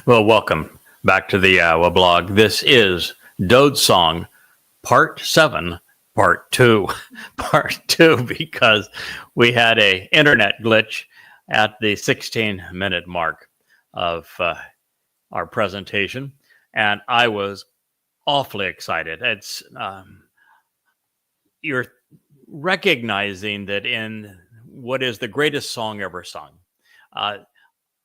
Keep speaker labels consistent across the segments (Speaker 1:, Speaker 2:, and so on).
Speaker 1: Well, welcome back to the Yahowah blog. This is Dowd's Song, Part 7, Part 2. Part 2, because we had a internet glitch at the 16-minute mark of our presentation, and I was awfully excited. You're recognizing that in what is the greatest song ever sung,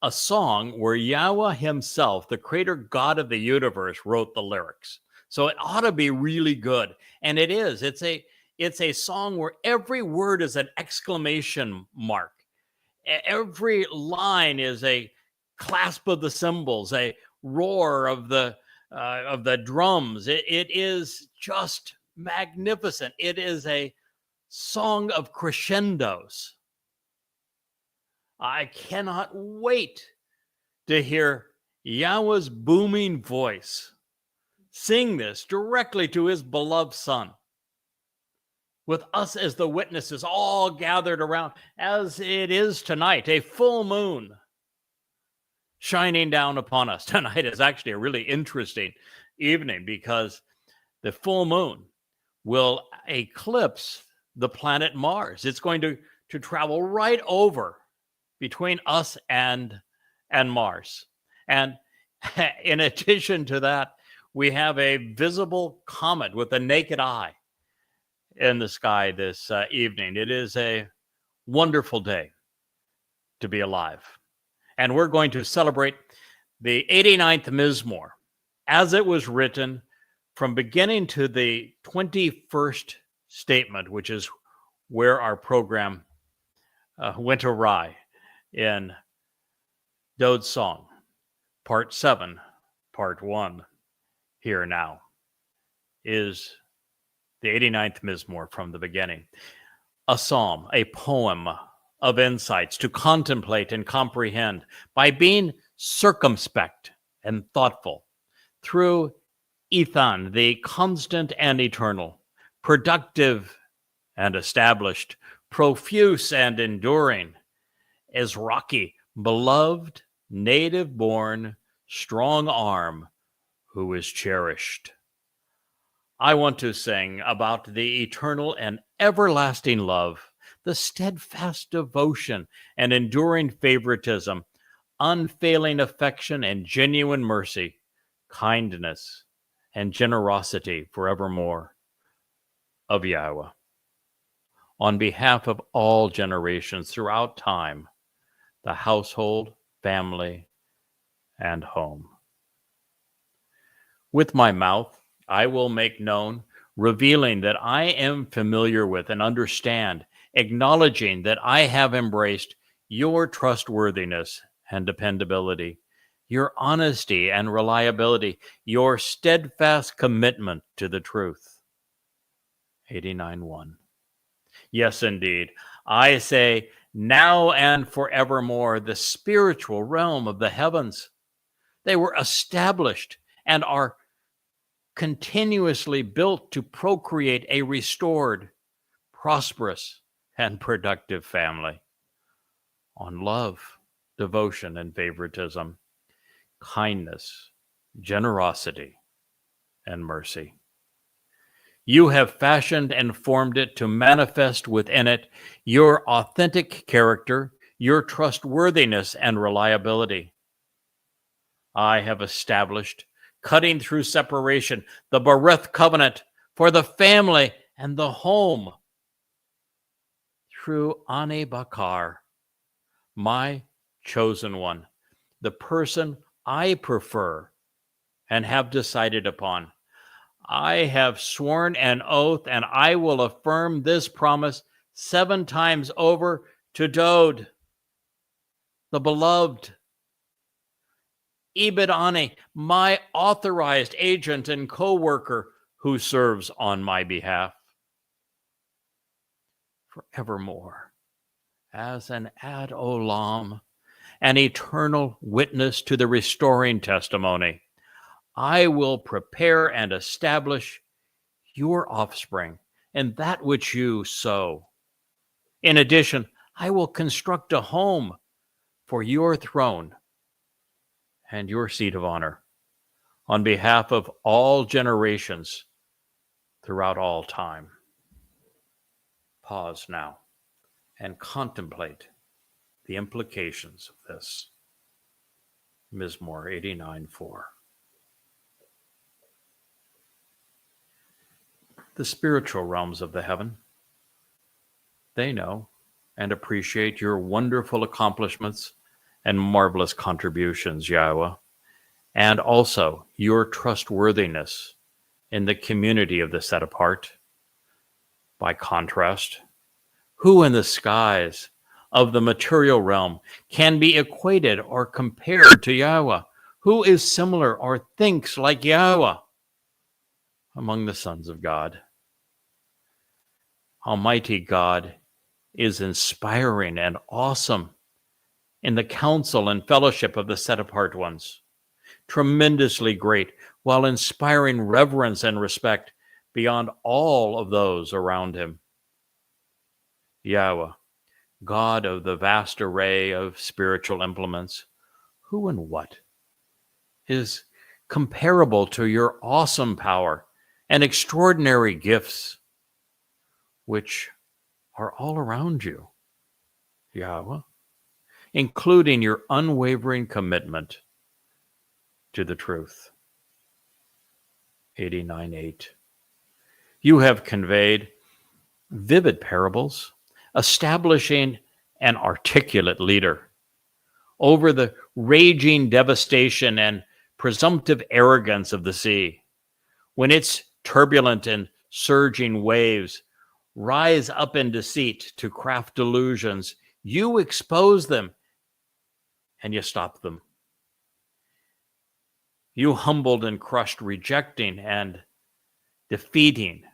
Speaker 1: a song where Yahweh himself, the creator God of the universe, wrote the lyrics. So it ought to be really good. And it is. It's a song where every word is an exclamation mark. Every line is a clasp of the cymbals, a roar of the drums. It is just magnificent. It is a song of crescendos. I cannot wait to hear Yahweh's booming voice sing this directly to his beloved Son, with us as the witnesses all gathered around, as it is tonight, a full moon shining down upon us. Tonight is actually a really interesting evening because the full moon will eclipse the planet Mars. It's going to travel right over between us and Mars. And in addition to that, we have a visible comet with the naked eye in the sky this evening. It is a wonderful day to be alive. And we're going to celebrate the 89th Mizmor as it was written from beginning to the 21st statement, which is where our program went awry. In Dowd's Song, Part 7, Part 1, here now, is the 89th Mizmor from the beginning. A psalm, a poem of insights to contemplate and comprehend by being circumspect and thoughtful through Ethan, the constant and eternal, productive and established, profuse and enduring, as Rocky, beloved, native-born, strong arm, who is cherished. I want to sing about the eternal and everlasting love, the steadfast devotion and enduring favoritism, unfailing affection and genuine mercy, kindness and generosity forevermore of Yahweh. On behalf of all generations throughout time, the household, family, and home. With my mouth, I will make known, revealing that I am familiar with and understand, acknowledging that I have embraced your trustworthiness and dependability, your honesty and reliability, your steadfast commitment to the truth. 89:1. Yes, indeed. I say, now and forevermore, the spiritual realm of the heavens. They were established and are continuously built to procreate a restored, prosperous, and productive family on love, devotion, and favoritism, kindness, generosity, and mercy. You have fashioned and formed it to manifest within it your authentic character, your trustworthiness and reliability. I have established, cutting through separation, the Berith covenant for the family and the home through Ani Bakar, my chosen one, the person I prefer and have decided upon. I have sworn an oath, and I will affirm this promise 7 times over to Dowd, the beloved, Ebed Ani, my authorized agent and co-worker who serves on my behalf. Forevermore, as an ad olam, an eternal witness to the restoring testimony, I will prepare and establish your offspring and that which you sow. In addition, I will construct a home for your throne and your seat of honor on behalf of all generations throughout all time. Pause now and contemplate the implications of this. Mizmor 89:4. The spiritual realms of the heaven, they know and appreciate your wonderful accomplishments and marvelous contributions, Yahowah, and also your trustworthiness in the community of the set apart. By contrast, who in the skies of the material realm can be equated or compared to Yahowah? Who is similar or thinks like Yahowah among the sons of God? Almighty God is inspiring and awesome in the counsel and fellowship of the set-apart ones, tremendously great while inspiring reverence and respect beyond all of those around him. Yahowah, God of the vast array of spiritual implements, who and what is comparable to your awesome power and extraordinary gifts, which are all around you, Yahowah, including your unwavering commitment to the truth. 89:8. You have conveyed vivid parables, establishing an articulate leader over the raging devastation and presumptive arrogance of the sea. When its turbulent and surging waves rise up in deceit to craft delusions, you expose them and you stop them. You humbled and crushed, rejecting and defeating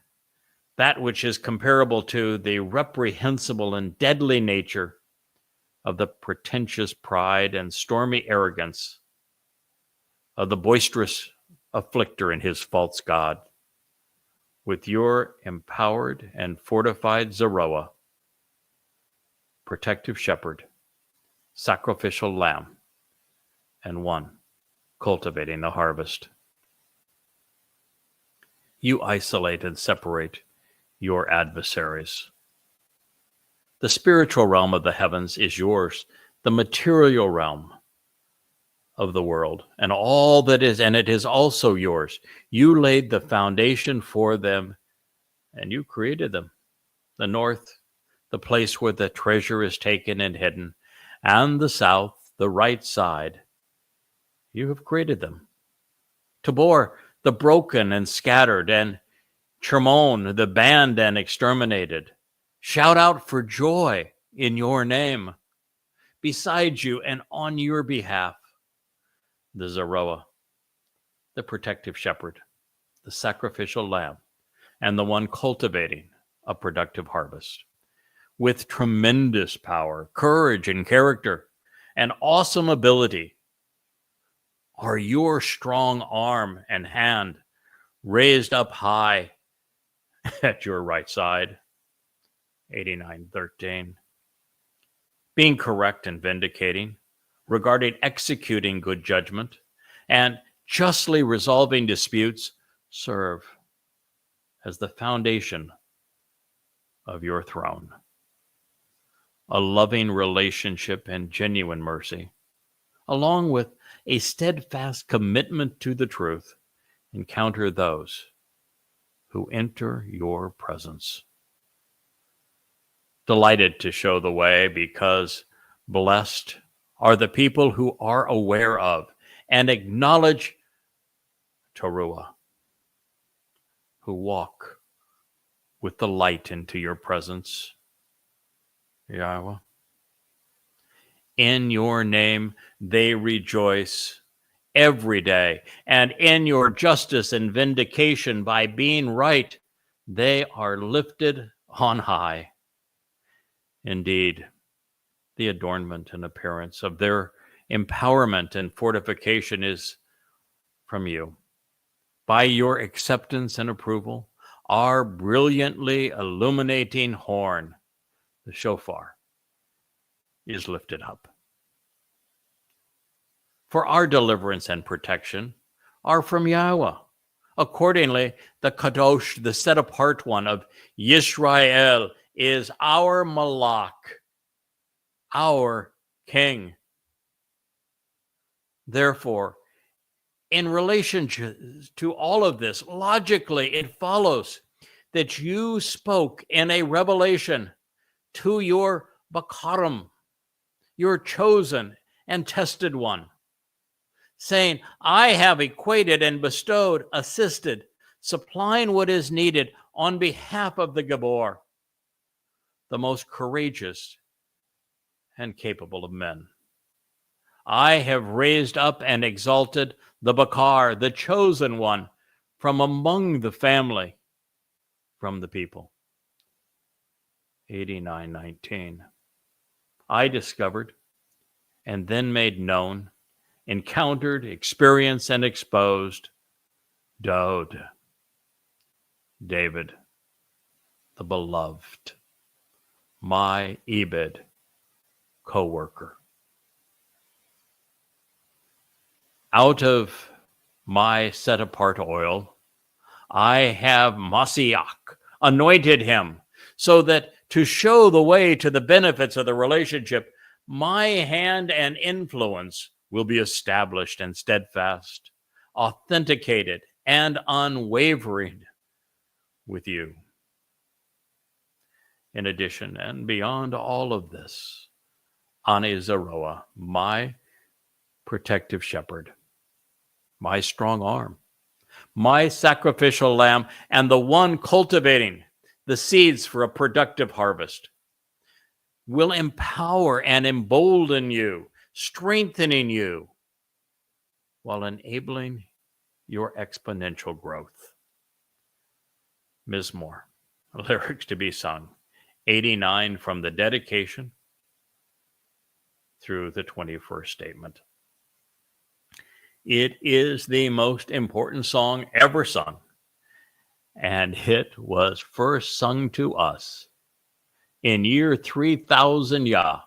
Speaker 1: that which is comparable to the reprehensible and deadly nature of the pretentious pride and stormy arrogance of the boisterous afflictor and his false god. With your empowered and fortified Zeroah, protective shepherd, sacrificial lamb, and one cultivating the harvest. You isolate and separate your adversaries. The spiritual realm of the heavens is yours, the material realm of the world, and all that is, and it is also yours. You laid the foundation for them, and you created them. The north, the place where the treasure is taken and hidden, and the south, the right side, you have created them. Tabor, the broken and scattered, and Chermon, the banned and exterminated. Shout out for joy in your name. Beside you and on your behalf, the Zeroah, the protective shepherd, the sacrificial lamb, and the one cultivating a productive harvest. With tremendous power, courage, and character, and awesome ability, are your strong arm and hand raised up high at your right side. 89:13. Being correct and vindicating, regarding executing good judgment, and justly resolving disputes, serve as the foundation of your throne. A loving relationship and genuine mercy, along with a steadfast commitment to the truth, encounter those who enter your presence. Delighted to show the way, because blessed are the people who are aware of and acknowledge Towrah, who walk with the light into your presence, Yahowah. In your name they rejoice every day, and in your justice and vindication by being right, they are lifted on high. Indeed, the adornment and appearance of their empowerment and fortification is from you. By your acceptance and approval, our brilliantly illuminating horn, the shofar, is lifted up. For our deliverance and protection are from Yahweh. Accordingly, the Kadosh, the set-apart one of Yisrael, is our Malach, our King. Therefore, in relation to all of this, logically, it follows that you spoke in a revelation to your Bakarim, your chosen and tested one, saying, I have equated and bestowed, assisted, supplying what is needed on behalf of the Gabor, the most courageous and capable of men. I have raised up and exalted the Bakar, the chosen one, from among the family, from the people. 89:19. I discovered and then made known, encountered, experienced, and exposed Dowd, David, the beloved, my Ebed co-worker. Out of my set-apart oil, I have Mashiach, anointed him, so that to show the way to the benefits of the relationship, my hand and influence will be established and steadfast, authenticated and unwavering with you. In addition and beyond all of this, Ani Zeroah, my protective shepherd, my strong arm, my sacrificial lamb, and the one cultivating the seeds for a productive harvest, will empower and embolden you, strengthening you, while enabling your exponential growth. Mizmor, lyrics to be sung, 89 from the dedication through the 21st statement. It is the most important song ever sung, and it was first sung to us in year 3000 Yah,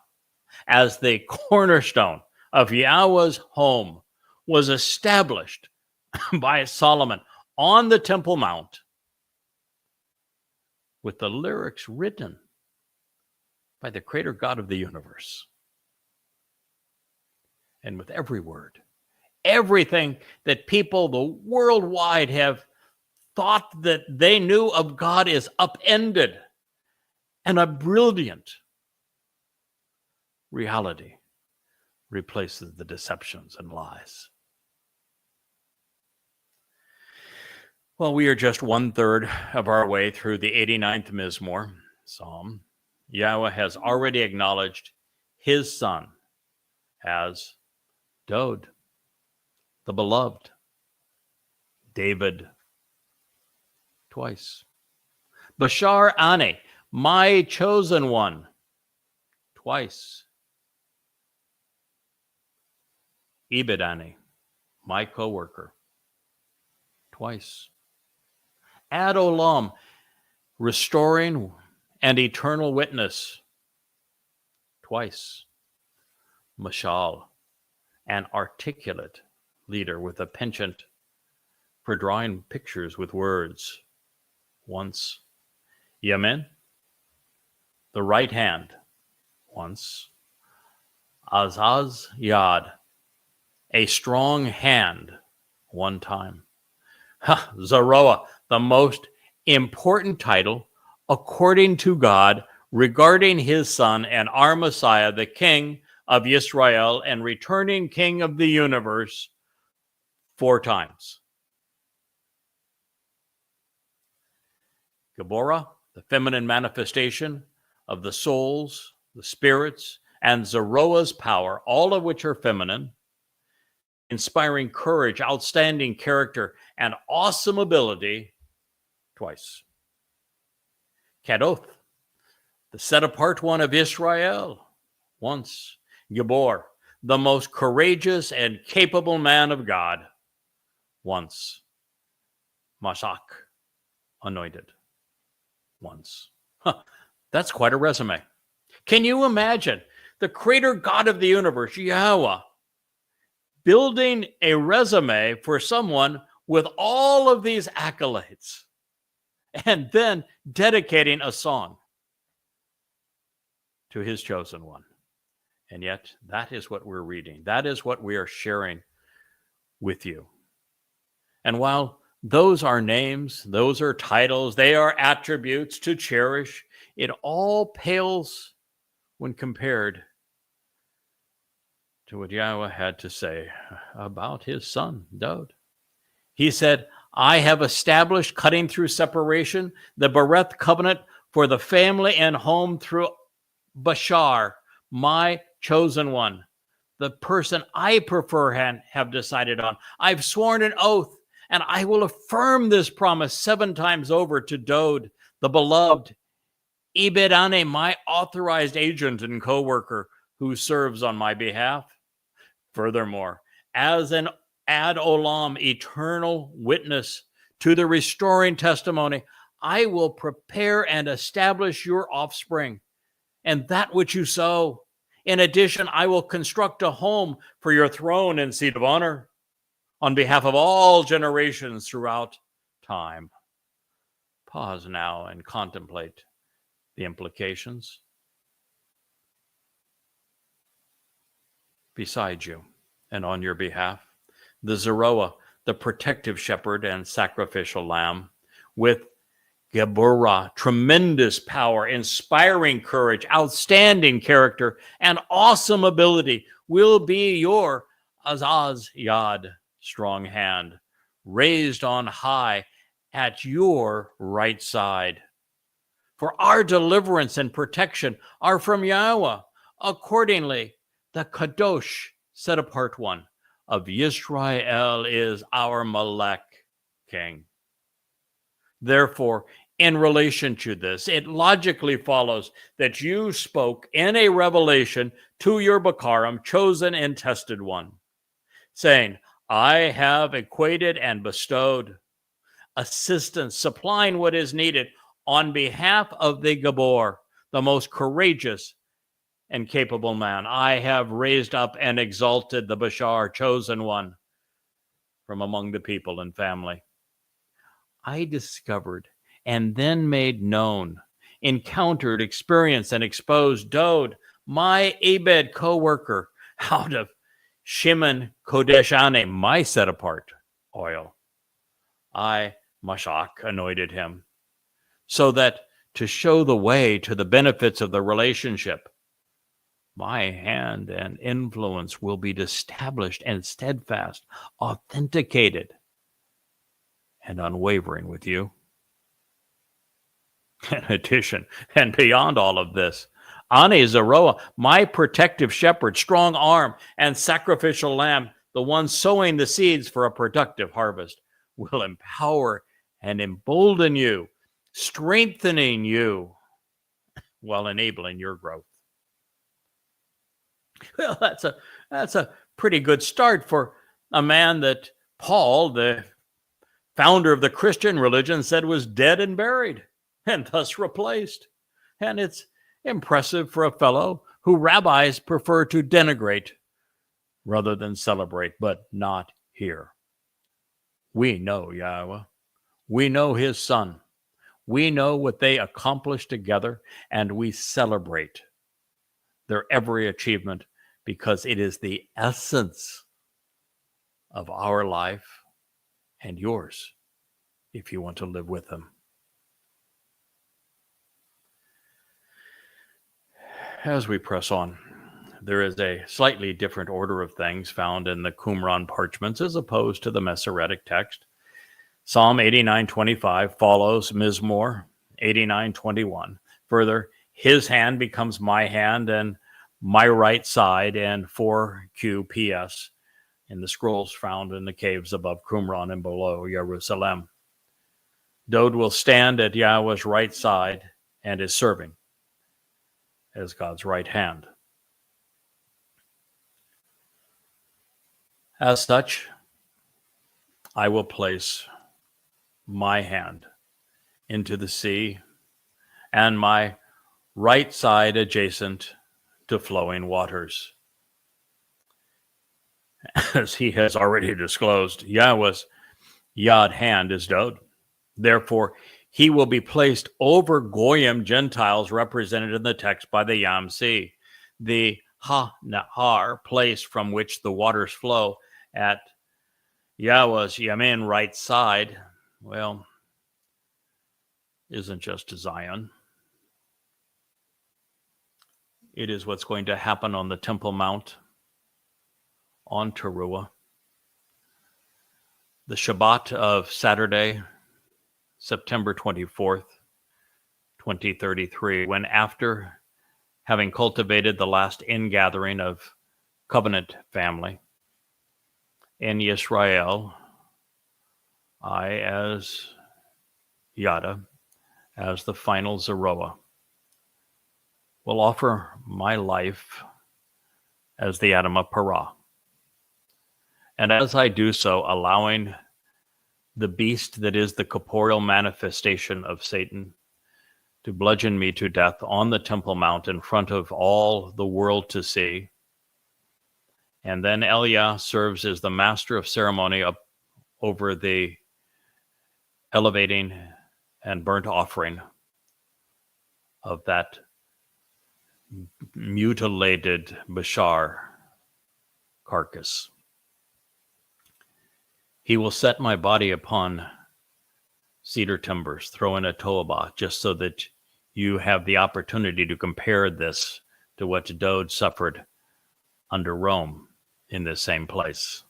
Speaker 1: as the cornerstone of Yahweh's home was established by Solomon on the Temple Mount, with the lyrics written by the Creator God of the universe. And with every word, everything that people the worldwide have thought that they knew of God is upended, and a brilliant reality replaces the deceptions and lies. Well, we are just 1/3 of our way through the 89th Mizmor Psalm. Yahweh has already acknowledged his son as Dowd, the beloved, David, twice. Bashar Ani, my chosen one, twice. Ebed Ani, my co-worker, twice. Ad Olam, restoring and eternal witness, twice. Mashal, an articulate leader with a penchant for drawing pictures with words, once. Yemen, the right hand, once. Azaz Yad, a strong hand, one time. Zeroah, the most important title, according to God, regarding his son and our Messiah, the King of Israel and returning King of the universe, 4 times. Gabora, the feminine manifestation of the souls, the spirits, and Zeroah's power, all of which are feminine, inspiring courage, outstanding character, and awesome ability, twice. Kadoth, the set-apart one of Israel, once. Gabor, the most courageous and capable man of God, once. Mashach, anointed, once. That's quite a resume. Can you imagine the Creator God of the universe, Yahweh, building a resume for someone with all of these accolades and then dedicating a song to his chosen one. And yet, that is what we're reading. That is what we are sharing with you. And while those are names, those are titles, they are attributes to cherish, it all pales when compared to what Yahweh had to say about his son, Dowd. He said, I have established, cutting through separation, the Bereth covenant for the family and home through Bashar, my chosen one, the person I prefer and have decided on. I've sworn an oath, and I will affirm this promise 7 times over to Dowd, the beloved, Ibedane, my authorized agent and co-worker who serves on my behalf. Furthermore, as an ad olam, eternal witness to the restoring testimony, I will prepare and establish your offspring and that which you sow. In addition, I will construct a home for your throne and seat of honor on behalf of all generations throughout time. Pause now and contemplate the implications. Beside you and on your behalf, the Zeroah, the protective shepherd and sacrificial lamb, with Geburah, tremendous power, inspiring courage, outstanding character, and awesome ability, will be your Azaz Yad, strong hand, raised on high at your right side. For our deliverance and protection are from Yahweh. Accordingly, the Kadosh, set apart one, of Yisrael is our Melech king. Therefore, in relation to this, it logically follows that you spoke in a revelation to your Bakarim, chosen and tested one, saying, I have equated and bestowed assistance, supplying what is needed on behalf of the Gabor, the most courageous and capable man. I have raised up and exalted the Bashar, chosen one from among the people and family. I discovered and then made known, encountered, experienced, and exposed Dowd, my Ebed co-worker, out of Shimon Kodeshane, my set-apart oil. I, Mashach, anointed him, so that to show the way to the benefits of the relationship, my hand and influence will be established and steadfast, authenticated, and unwavering with you. In addition, and beyond all of this, Ane Zeroah, my protective shepherd, strong arm, and sacrificial lamb, the one sowing the seeds for a productive harvest, will empower and embolden you, strengthening you while enabling your growth. Well, that's a pretty good start for a man that Paul, the founder of the Christian religion, said was dead and buried and thus replaced. And it's impressive for a fellow who rabbis prefer to denigrate rather than celebrate, but not here. We know Yahweh. We know his son. We know what they accomplished together, and we celebrate their every achievement because it is the essence of our life and yours if you want to live with them. As we press on, there is a slightly different order of things found in the Qumran parchments as opposed to the Masoretic text. Psalm 89:25 follows Mizmor 89:21. Further, his hand becomes my hand and my right side, and 4QPS in the scrolls found in the caves above Qumran and below Jerusalem. Dowd will stand at Yahweh's right side and is serving as God's right hand. As such, I will place my hand into the sea and my right side adjacent to flowing waters. as he has already disclosed, Yahweh's Yad hand is Dowd. Therefore, he will be placed over Goyim Gentiles represented in the text by the Yam Sea, the Ha-Nahar place from which the waters flow at Yahweh's Yamin right side. Well, isn't just Zion. It is what's going to happen on the Temple Mount on Towrah. The Shabat of Saturday, September 24th, 2033, when after having cultivated the last ingathering of covenant family in Israel, I, as Yada, as the final Zeroah, will offer my life as the Adamah Parah. And as I do so, allowing the beast that is the corporeal manifestation of Satan to bludgeon me to death on the Temple Mount in front of all the world to see. And then Eliah serves as the master of ceremony up over the elevating and burnt offering of that mutilated Bashar carcass. He will set my body upon cedar timbers, throw in a toabah, just so that you have the opportunity to compare this to what Dowd suffered under Rome in this same place.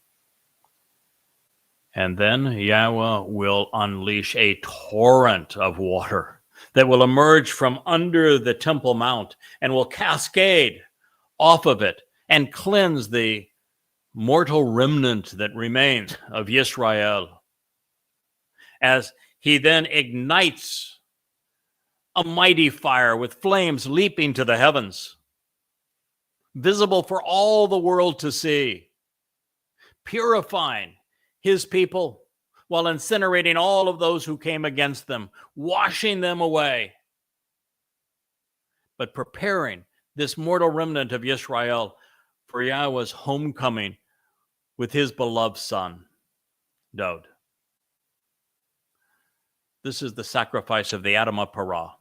Speaker 1: And then Yahweh will unleash a torrent of water that will emerge from under the Temple Mount and will cascade off of it and cleanse the mortal remnant that remains of Yisrael, as he then ignites a mighty fire with flames leaping to the heavens, visible for all the world to see, purifying his people while incinerating all of those who came against them, washing them away, but preparing this mortal remnant of Yisrael for Yahweh's homecoming with his beloved son, Dowd. This is the sacrifice of the Adamah Parah,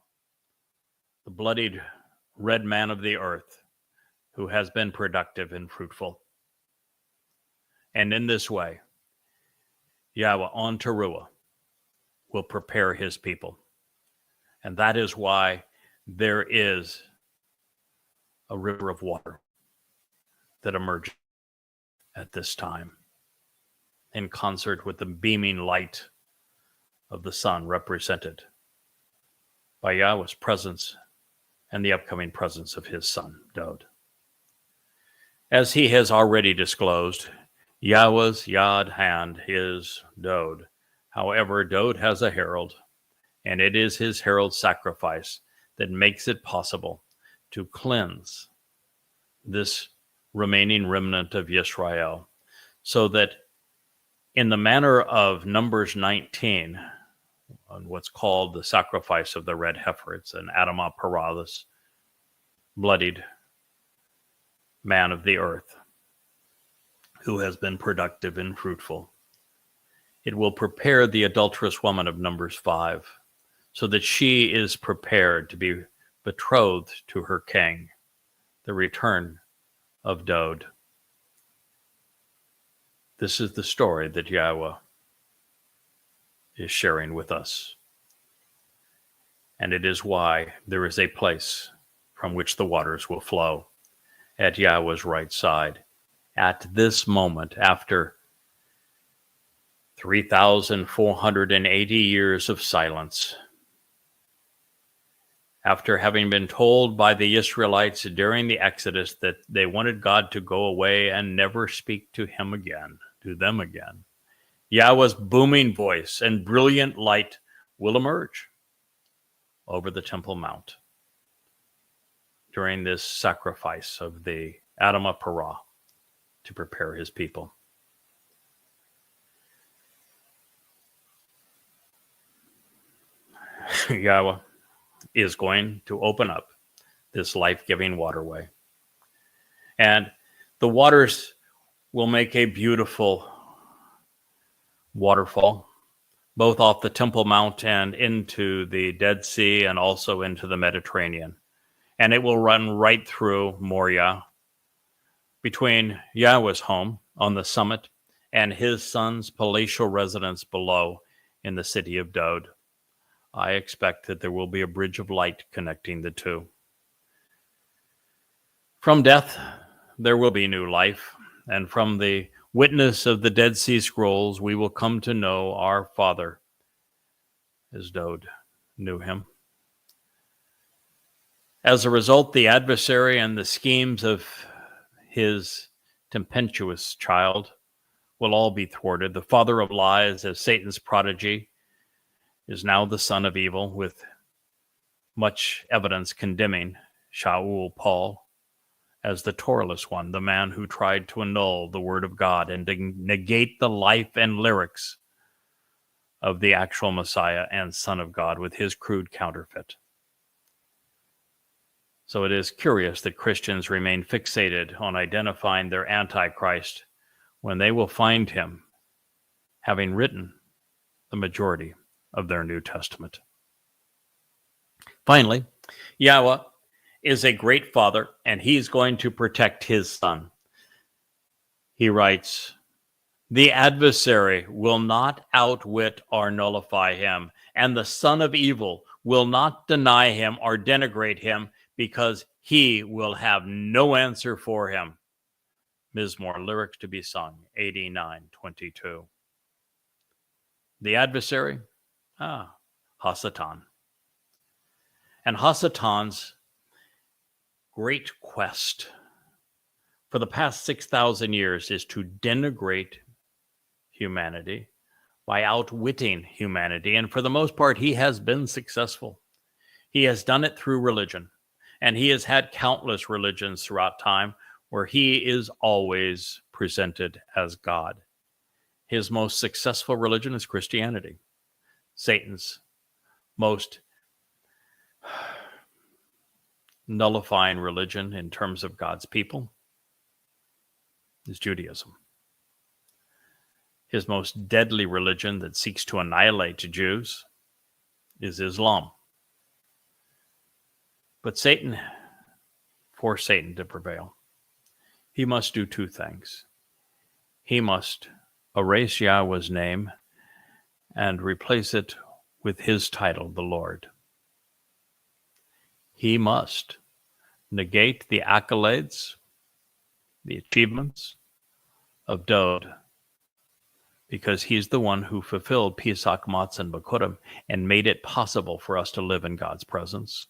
Speaker 1: the bloodied red man of the earth, who has been productive and fruitful. And in this way, Yahweh on Towrah will prepare his people. And that is why there is a river of water that emerges at this time, in concert with the beaming light of the sun represented by Yahweh's presence and the upcoming presence of his son, Dowd. As he has already disclosed, Yahweh's Yad hand is Dowd. However, Dowd has a herald, and it is his herald sacrifice that makes it possible to cleanse this remaining remnant of Yisrael, so that in the manner of Numbers 19, on what's called the sacrifice of the red heifer, it's an Adamah Parah, this bloodied man of the earth who has been productive and fruitful. It will prepare the adulterous woman of Numbers 5 so that she is prepared to be betrothed to her king, the return of Dowd. This is the story that Yahweh is sharing with us. And it is why there is a place from which the waters will flow at Yahweh's right side. At this moment, after 3,480 years of silence, after having been told by the Israelites during the Exodus that they wanted God to go away and never speak to them again, Yahweh's booming voice and brilliant light will emerge over the Temple Mount during this sacrifice of the Adamah Parah to prepare his people. Yahweh is going to open up this life-giving waterway. And the waters will make a beautiful waterfall, both off the Temple Mount and into the Dead Sea and also into the Mediterranean. And it will run right through Moriah, between Yahweh's home on the summit and his son's palatial residence below in the city of Dowd. I expect that there will be a bridge of light connecting the two. From death, there will be new life, and from the witness of the Dead Sea Scrolls, we will come to know our Father as Dowd knew him. As a result, the adversary and the schemes of his tempestuous child will all be thwarted. The father of lies, as Satan's prodigy, is now the son of evil, with much evidence condemning Shaul, Paul, as the Torahless one, the man who tried to annul the word of God and to negate the life and lyrics of the actual Messiah and Son of God with his crude counterfeit. So it is curious that Christians remain fixated on identifying their Antichrist when they will find him having written the majority of their New Testament. Finally, Yahweh is a great father, and he's going to protect his son. He writes, "The adversary will not outwit or nullify him, and the son of evil will not deny him or denigrate him, because he will have no answer for him." Mizmor, lyrics to be sung, 89:22. The adversary? Hasatan. And Hasatan's great quest for the past 6,000 years is to denigrate humanity by outwitting humanity. And for the most part, he has been successful. He has done it through religion. And he has had countless religions throughout time where he is always presented as God. His most successful religion is Christianity. Satan's most nullifying religion in terms of God's people is Judaism. His most deadly religion that seeks to annihilate Jews is Islam. But for Satan to prevail, he must do two things. He must erase Yahweh's name and replace it with his title, the Lord. He must negate the accolades, the achievements of Dowd, because he's the one who fulfilled Pesach, Matzah, and Bikurim and made it possible for us to live in God's presence.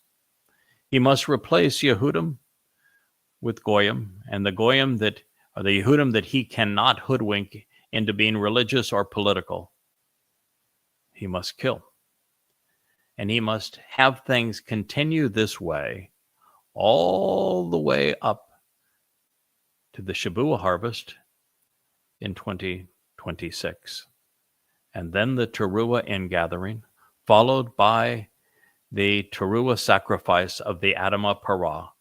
Speaker 1: He must replace Yehudim with Goyim, and the Goyim the Yehudim that he cannot hoodwink into being religious or political, he must kill. And he must have things continue this way all the way up to the Shabuah harvest in 2026. And then the Teruah ingathering, followed by the Teruah sacrifice of the Adamah Parah,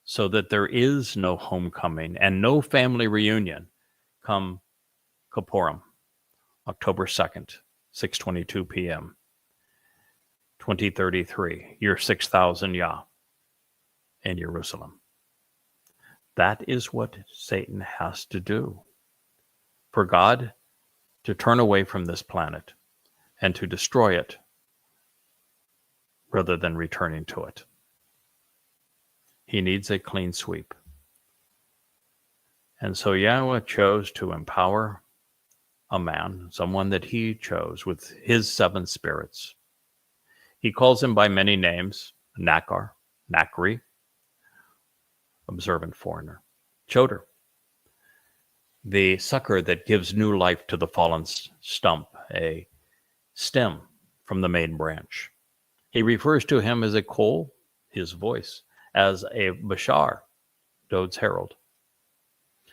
Speaker 1: so that there is no homecoming and no family reunion come Kippurim, October 2nd, 6:22 p.m., 2033, year 6000 Yah, in Jerusalem. That is what Satan has to do for God to turn away from this planet and to destroy it rather than returning to it. He needs a clean sweep. And so Yahweh chose to empower a man, someone that he chose with his 7 spirits. He calls him by many names: Nakar, Nakri, observant foreigner; Choder, the sucker that gives new life to the fallen stump, a stem from the main branch. He refers to him as a Kol, his voice, as a Bashar, Dowd's herald.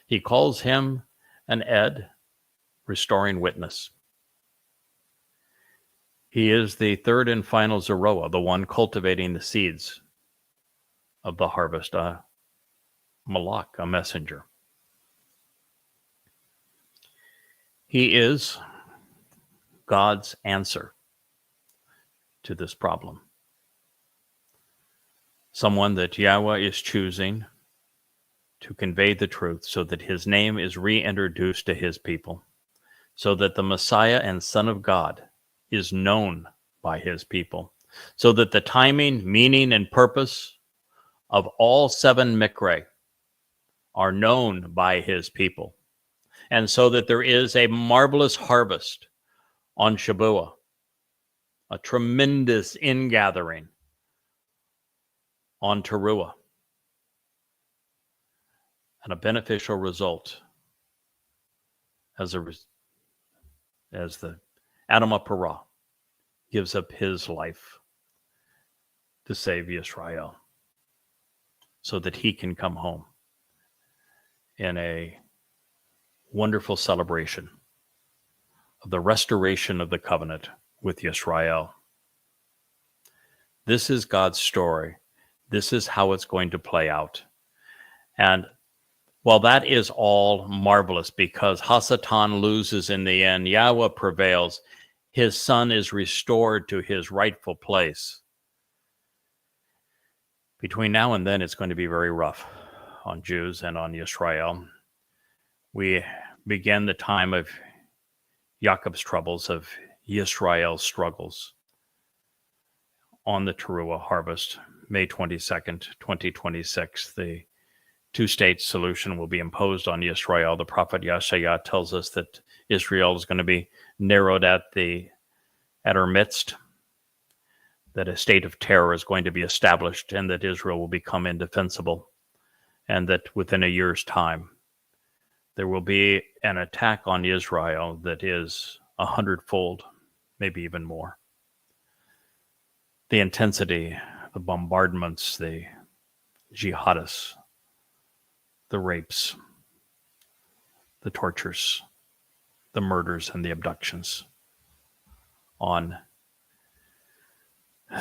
Speaker 1: He calls him an Ed, restoring witness. He is the third and final Zeroah, the one cultivating the seeds of the harvest, a Malak, a messenger. He is God's answer to this problem. Someone that Yahweh is choosing to convey the truth so that his name is reintroduced to his people, so that the Messiah and Son of God is known by his people, so that the timing, meaning, and purpose of all 7 Mikre are known by his people, and so that there is a marvelous harvest on Shabuah, a tremendous ingathering on Towrah, and a beneficial result as the Adam of Parah gives up his life to save Israel so that he can come home in a wonderful celebration of the restoration of the covenant with Israel. This is God's story. This is how it's going to play out. And while that is all marvelous because Hasatan loses in the end, Yahweh prevails, his son is restored to his rightful place. Between now and then, it's going to be very rough on Jews and on Israel. We begin the time of Jacob's troubles, of Israel's struggles on the Towrah harvest, May 22nd, 2026. The two-state solution will be imposed on Israel. The prophet Yeshaya tells us that Israel is going to be narrowed at our midst, that a state of terror is going to be established, and that Israel will become indefensible, and that within a year's time, there will be an attack on Israel that is 100-fold, maybe even more. The intensity, the bombardments, the jihadists, the rapes, the tortures, the murders, and the abductions on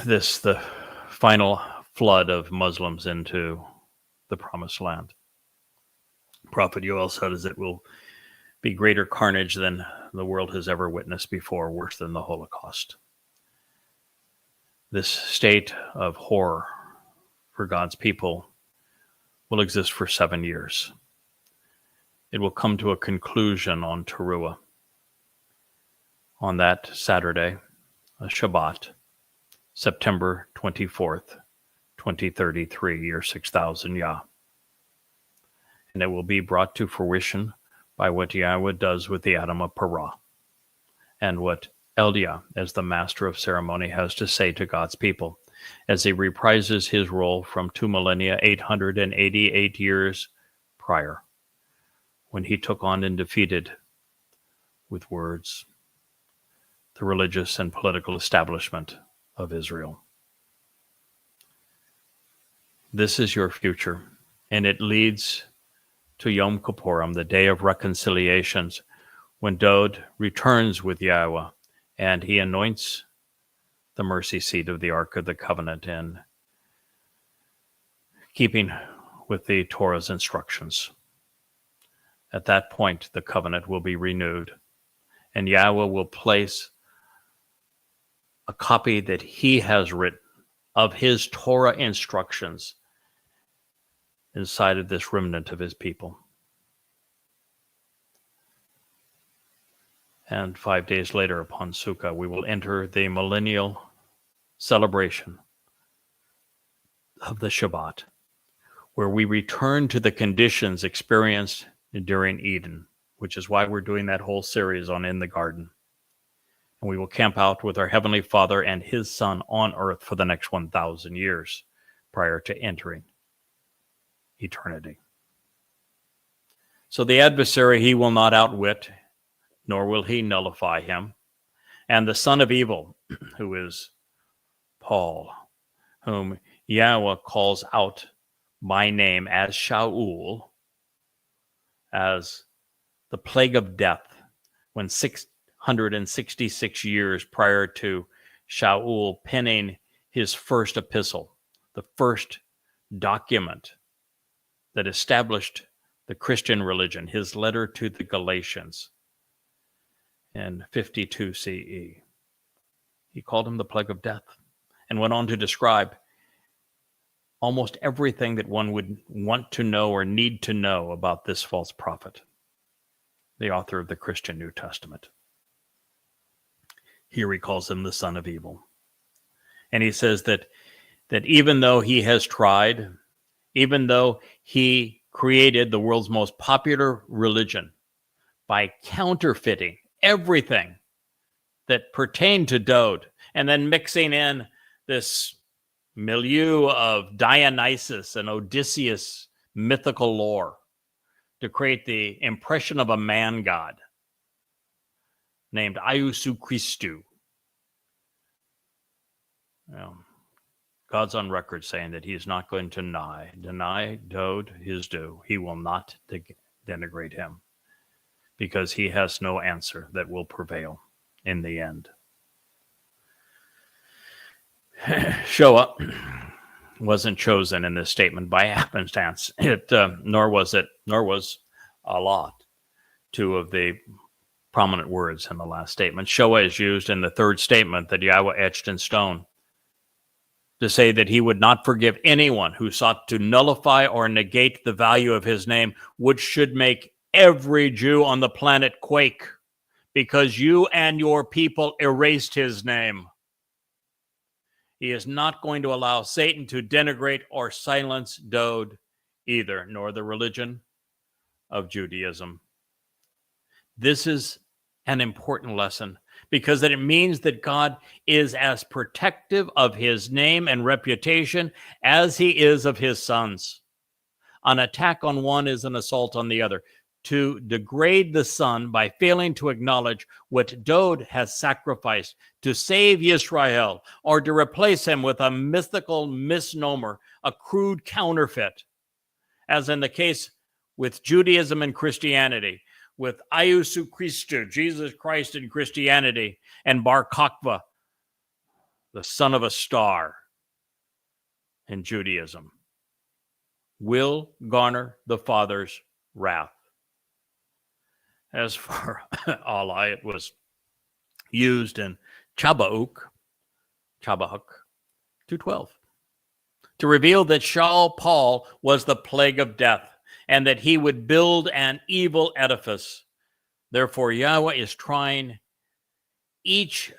Speaker 1: this, the final flood of Muslims into the Promised Land. Prophet Yoel says it will be greater carnage than the world has ever witnessed before, worse than the Holocaust. This state of horror for God's people will exist for 7 years. It will come to a conclusion on Towrah, on that Saturday, a Shabat, September 24th, 2033, year 6000 Yah. And it will be brought to fruition by what Yahweh does with the Adam of Parah, and what Eldiah, as the master of ceremony, has to say to God's people as he reprises his role from 2 millennia, 888 years prior, when he took on and defeated, with words, the religious and political establishment of Israel. This is your future, and it leads to Yom Kippurim, the day of reconciliations, when Dowd returns with Yahweh, and he anoints the mercy seat of the Ark of the Covenant in keeping with the Torah's instructions. At that point, the covenant will be renewed, and Yahweh will place a copy that he has written of his Torah instructions inside of this remnant of his people. And 5 days later, upon Sukkah, we will enter the millennial celebration of the Shabbat, where we return to the conditions experienced during Eden, which is why we're doing that whole series on In the Garden. And we will camp out with our Heavenly Father and His Son on earth for the next 1,000 years prior to entering eternity. So the adversary, he will not outwit, nor will he nullify him. And the son of evil, who is Paul, whom Yahweh calls out by name as Shaul, as the plague of death, when 666 years prior to Shaul penning his first epistle, the first document that established the Christian religion, his letter to the Galatians, in 52 CE. He called him the plague of death and went on to describe almost everything that one would want to know or need to know about this false prophet, the author of the Christian New Testament. Here he calls him the son of evil. And he says that even though he has tried, even though he created the world's most popular religion by counterfeiting everything that pertained to Dowd, and then mixing in this milieu of Dionysus and Odysseus mythical lore to create the impression of a man god named Iusu Christu. Well, God's on record saying that he is not going to deny Dowd his due. He will not denigrate him because he has no answer that will prevail in the end. Shoah wasn't chosen in this statement by happenstance. Nor was Allah, two of the prominent words in the last statement. Shoah is used in the third statement that Yahweh etched in stone to say that he would not forgive anyone who sought to nullify or negate the value of his name, which should make every Jew on the planet quake, because you and your people erased his name. He is not going to allow Satan to denigrate or silence Dowd either, nor the religion of Judaism. This is an important lesson because it means that God is as protective of his name and reputation as he is of his sons. An attack on one is an assault on the other. To degrade the son by failing to acknowledge what Dowd has sacrificed to save Israel, or to replace him with a mythical misnomer, a crude counterfeit, as in the case with Judaism and Christianity, with Iusu Christu, Jesus Christ in Christianity, and Bar Kokhba, the son of a star in Judaism, will garner the Father's wrath. As for Allah, it was used in Habakkuk 2:12 to reveal that Shaul Paul was the plague of death and that he would build an evil edifice. Therefore, Yahweh is tying each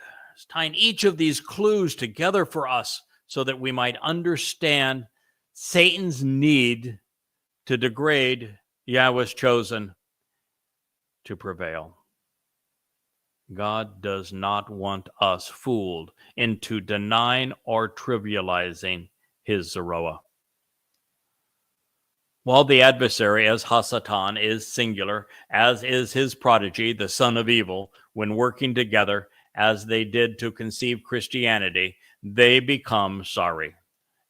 Speaker 1: of these clues together for us so that we might understand Satan's need to degrade Yahweh's chosen to prevail. God does not want us fooled into denying or trivializing his Zeroah. While the adversary, as Hasatan, is singular, as is his prodigy, the son of evil, when working together as they did to conceive Christianity, they become,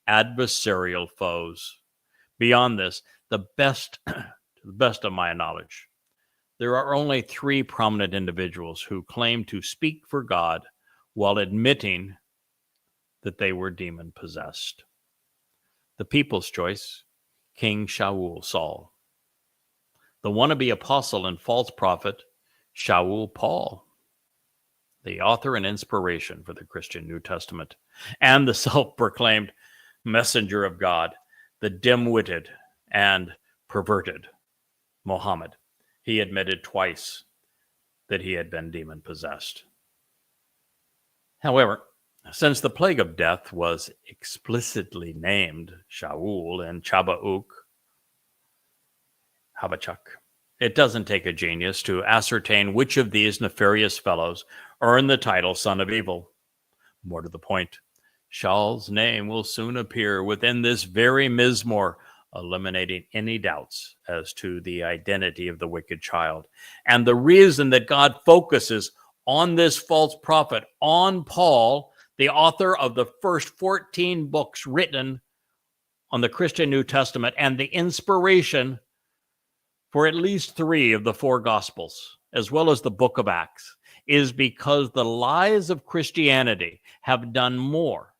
Speaker 1: adversarial foes. Beyond this, to the best of my knowledge, there are only 3 prominent individuals who claim to speak for God while admitting that they were demon-possessed. The people's choice, King Shaul, Saul. The wannabe apostle and false prophet, Shaul, Paul. The author and inspiration for the Christian New Testament. And the self-proclaimed messenger of God, the dim-witted and perverted Muhammad. He admitted twice that he had been demon-possessed. However, since the plague of death was explicitly named Shaul in Habakkuk, it doesn't take a genius to ascertain which of these nefarious fellows earned the title Son of Evil. More to the point, Shaul's name will soon appear within this very Mizmor, eliminating any doubts as to the identity of the wicked child. And the reason that God focuses on this false prophet, on Paul, the author of the first 14 books written on the Christian New Testament, and the inspiration for at least 3 of the 4 Gospels, as well as the book of Acts, is because the lies of Christianity have done more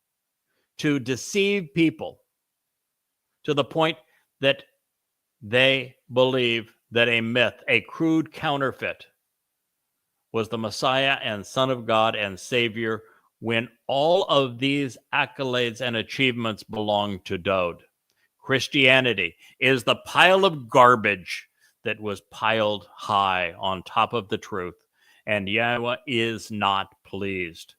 Speaker 1: to deceive people to the point that they believe that a myth, a crude counterfeit was the Messiah and Son of God and Savior, when all of these accolades and achievements belong to Dowd. Christianity is the pile of garbage that was piled high on top of the truth, and Yahweh is not pleased.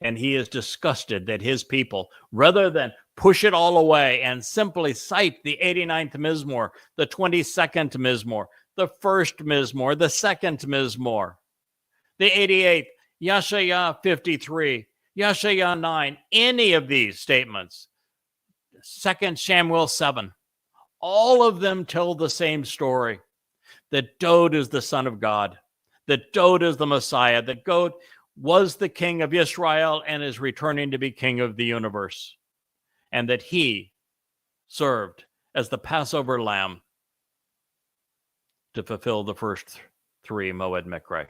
Speaker 1: And he is disgusted that his people, rather than push it all away and simply cite the 89th Mizmor, the 22nd Mizmor, the 1st Mizmor, the 2nd Mizmor, the 88th, Yeshayah 53, Yeshayah 9, any of these statements, 2 Samuel 7, all of them tell the same story, that Dowd is the Son of God, that Dowd is the Messiah, that Dowd was the king of Israel and is returning to be king of the universe, and that he served as the Passover lamb to fulfill the first 3 Moed Mikre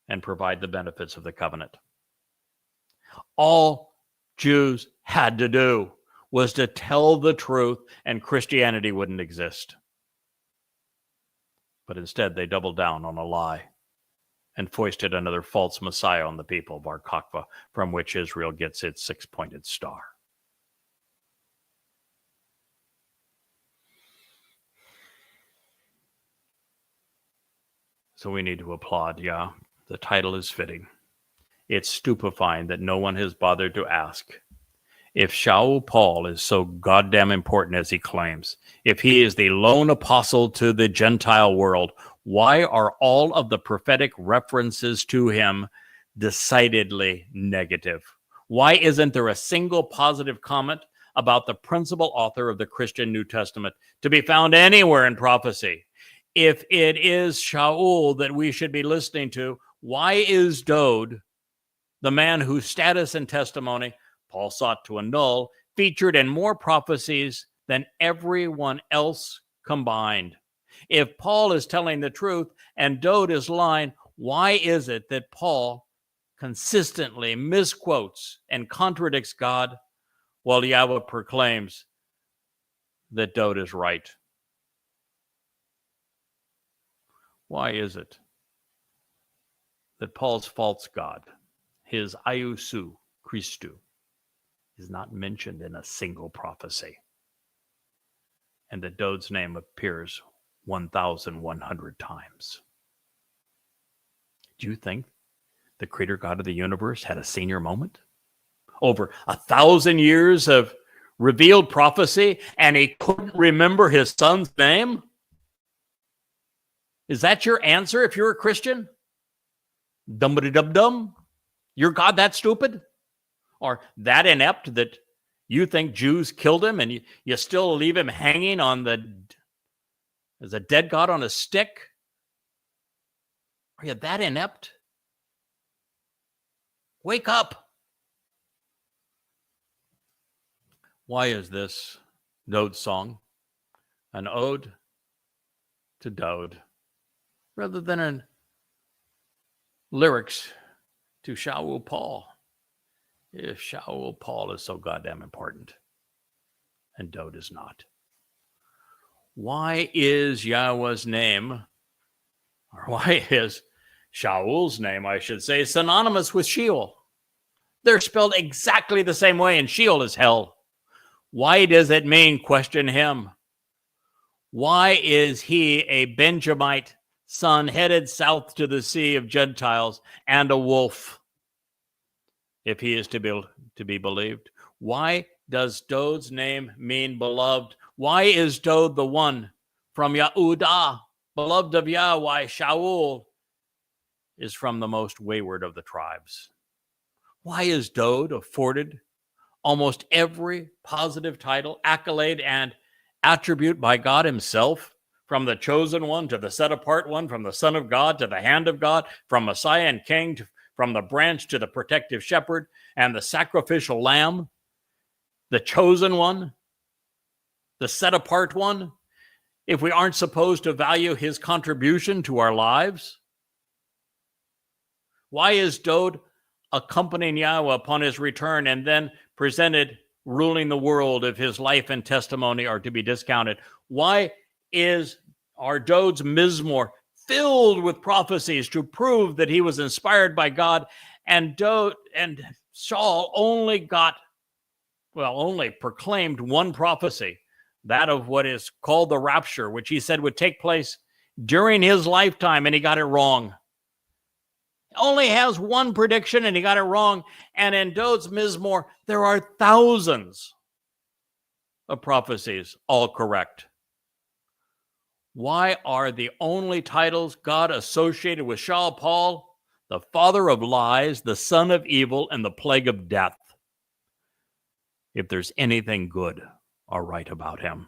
Speaker 1: and provide the benefits of the covenant. All Jews had to do was to tell the truth, and Christianity wouldn't exist. But instead, they doubled down on a lie and foisted another false Messiah on the people, Bar Kokhba, from which Israel gets its 6-pointed star. So we need to applaud, yeah. The title is fitting. It's stupefying that no one has bothered to ask if Shaul Paul is so goddamn important as he claims, if he is the lone apostle to the Gentile world, why are all of the prophetic references to him decidedly negative? Why isn't there a single positive comment about the principal author of the Christian New Testament to be found anywhere in prophecy? If it is Shaul that we should be listening to, why is Dowd, the man whose status and testimony Paul sought to annul, featured in more prophecies than everyone else combined? If Paul is telling the truth and Dowd is lying, why is it that Paul consistently misquotes and contradicts God while Yahweh proclaims that Dowd is right? Why is it that Paul's false god, his Iousu Christou, is not mentioned in a single prophecy, and that Dowd's name appears 1,100 times? Do you think the creator God of the universe had a senior moment? Over 1,000 years of revealed prophecy, and he couldn't remember his son's name? Is that your answer if you're a Christian? Dum-ba-dum-dum? Your God that stupid? Or that inept that you think Jews killed him and you still leave him hanging on as a dead God on a stick? Are you that inept? Wake up. Why is this Dowd song an ode to Dowd rather than an lyrics to Shaul Paul? If Shaul Paul is so goddamn important and Dowd is not, why is Yahweh's name, or why is Shaul's name, I should say, synonymous with Sheol? They're spelled exactly the same way, and Sheol is hell. Why does it mean question him? Why is he a Benjamite son headed south to the sea of Gentiles and a wolf, if he is to be believed? Why does Dowd's name mean beloved? Why is Dowd the one from Yehudah, beloved of Yah? Why Shaul is from the most wayward of the tribes? Why is Dowd afforded almost every positive title, accolade, and attribute by God himself, from the chosen one to the set apart one, from the Son of God to the hand of God, from Messiah and King, from the branch to the protective shepherd and the sacrificial lamb, the chosen one, the set apart one, if we aren't supposed to value his contribution to our lives? Why is Dowd accompanying Yahweh upon his return and then presented ruling the world if his life and testimony are to be discounted? Why are Dowd's Mizmor filled with prophecies to prove that he was inspired by God. And Saul only proclaimed one prophecy, that of what is called the rapture, which he said would take place during his lifetime, and he got it wrong. Only has one prediction, and he got it wrong. And in Dowd's Mizmor, there are thousands of prophecies, all correct. Why are the only titles God associated with Shaul Paul the father of lies, the son of evil, and the plague of death? If there's anything good or right about him.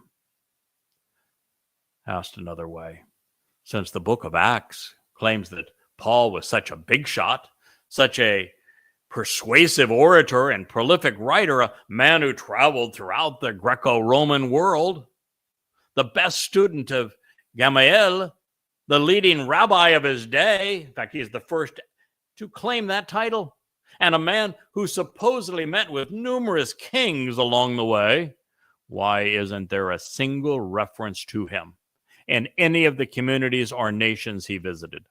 Speaker 1: Asked another way, since the book of Acts claims that Paul was such a big shot, such a persuasive orator and prolific writer, a man who traveled throughout the Greco-Roman world, the best student of Gamaliel, the leading rabbi of his day. In fact, he's the first to claim that title, and a man who supposedly met with numerous kings along the way. Why isn't there a single reference to him in any of the communities or nations he visited?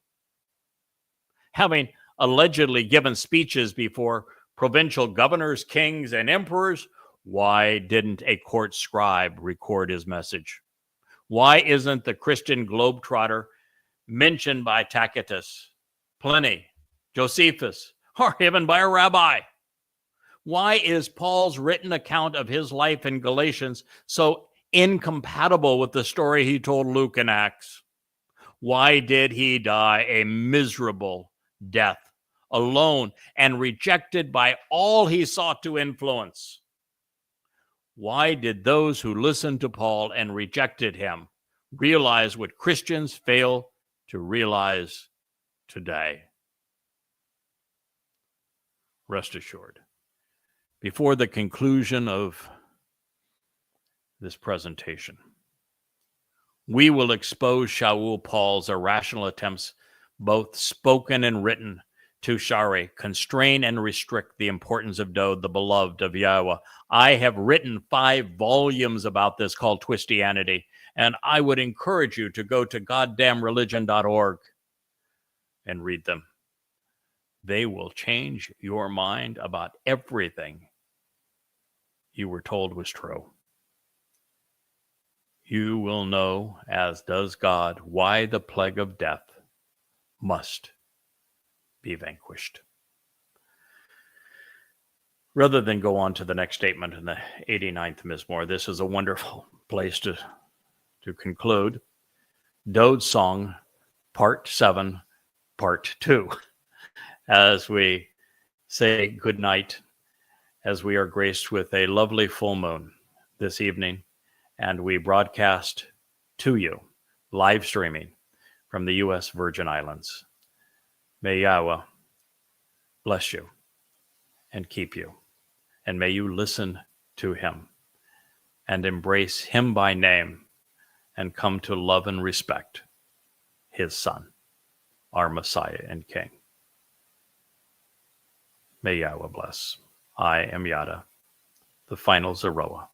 Speaker 1: Having allegedly given speeches before provincial governors, kings, and emperors, why didn't a court scribe record his message? Why isn't the Christian globetrotter mentioned by Tacitus, Pliny, Josephus, or even by a rabbi? Why is Paul's written account of his life in Galatians so incompatible with the story he told Luke in Acts? Why did he die a miserable death, alone and rejected by all he sought to influence? Why did those who listened to Paul and rejected him realize what Christians fail to realize today? Rest assured, before the conclusion of this presentation, we will expose Shaul Paul's irrational attempts, both spoken and written, to constrain and restrict the importance of Dowd, the beloved of Yahowah. I have written 5 volumes about this called Twistianity, and I would encourage you to go to goddamnreligion.org and read them. They will change your mind about everything you were told was true. You will know, as does God, why the plague of death must be vanquished. Rather than go on to the next statement in the 89th Mizmor, this is a wonderful place to conclude. Dowd's Song, Part 7, Part 2. As we say goodnight, as we are graced with a lovely full moon this evening, and we broadcast to you, live streaming from the U.S. Virgin Islands. May Yahowah bless you and keep you, and may you listen to him and embrace him by name and come to love and respect his Son, our Messiah and King. May Yahowah bless. I am Yada, the final Zeroah,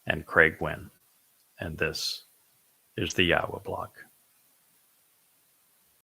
Speaker 1: and Craig Wynn, and this is the Yahowah Blog.